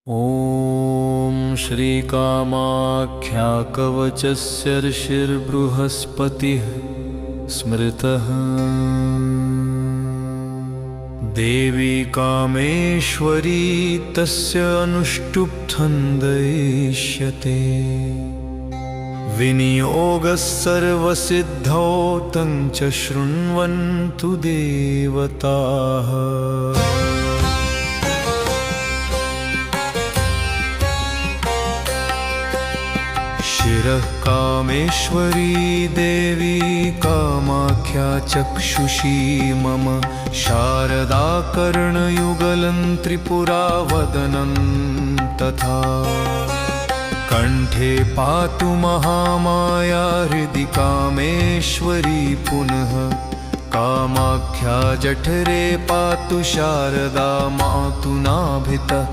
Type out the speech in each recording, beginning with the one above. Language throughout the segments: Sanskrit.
ॐ श्रीकामाख्या कवचस्य ऋषिर्बृहस्पतिः स्मृतः। देवी कामेश्वरी तस्य अनुष्टुप् दयिष्यते। विनियोगः सर्वसिद्धौ तं च शृण्वन्तु देवताः। शिरः कामेश्वरी देवी कामाख्या चक्षुषी मम। शारदा कर्णयुगलं त्रिपुरा वदनं तथा। कण्ठे पातु महामाया हृदि कामेश्वरी पुनः। कामाख्या जठरे पातु शारदा मातु नाभितः।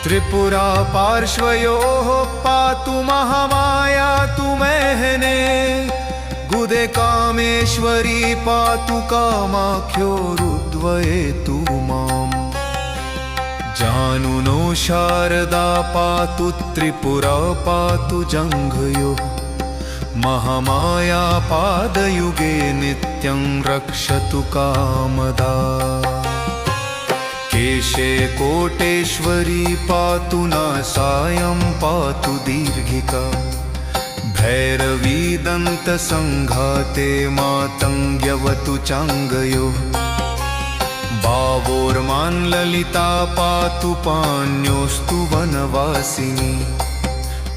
त्रिपुरा पार्श्वयोः पातु महामाया तु मेहने। गुदे कामेश्वरी पातु कामाख्योरुद्वये तु माम्। जानुनो शारदा पातु त्रिपुरा पातु जङ्घयोः। महामाया पादयुगे नित्यं रक्षतु कामदा। केशे कोटेश्वरी पातु नासायं पातु दीर्घिका। भैरवी दन्तसंघाते मातङ्ग्यवतु चाङ्गयोः। बावोर्मान्ललिता पातु पाण्योस्तु वनवासिनी।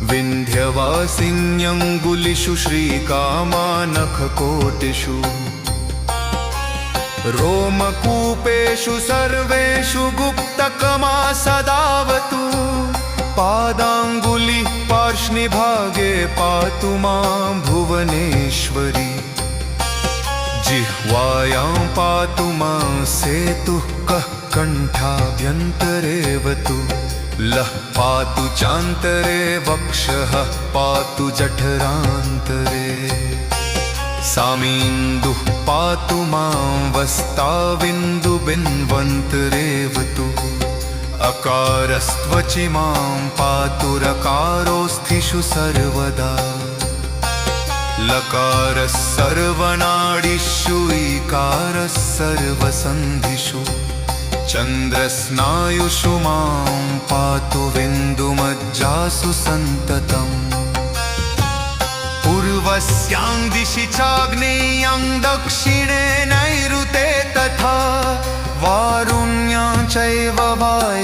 विन्ध्यवासिन्यङ्गुलिषु श्रीकामा नखकोटिषु। रोमकूपेषु सर्वेषु गुप्तकमा सदावतु। पादाङ्गुलिः पार्ष्णिभागे पातु मां भुवनेश्वरी। जिह्वायां पातु मां सेतुः कः कण्ठाभ्यन्तरेवतु। लः पातु चान्तरे वक्षः पातु जठरान्तरे। सामीन्दुः पातु मां वस्ताविन्दुबिन्वन्तरेवतु। अकारस्त्वचि मां पातु रकारोस्थिषु सर्वदा। लकारः सर्वनाडीषु ईकारः सर्वसन्धिषु। चन्द्रस्नायुषु मां पातु बिन्दुमज्जासु सन्ततम्। पूर्वस्यां दिशि चाग्नेयां दक्षिणे नैऋते तथा। वारुण्यां चैव वायव्ये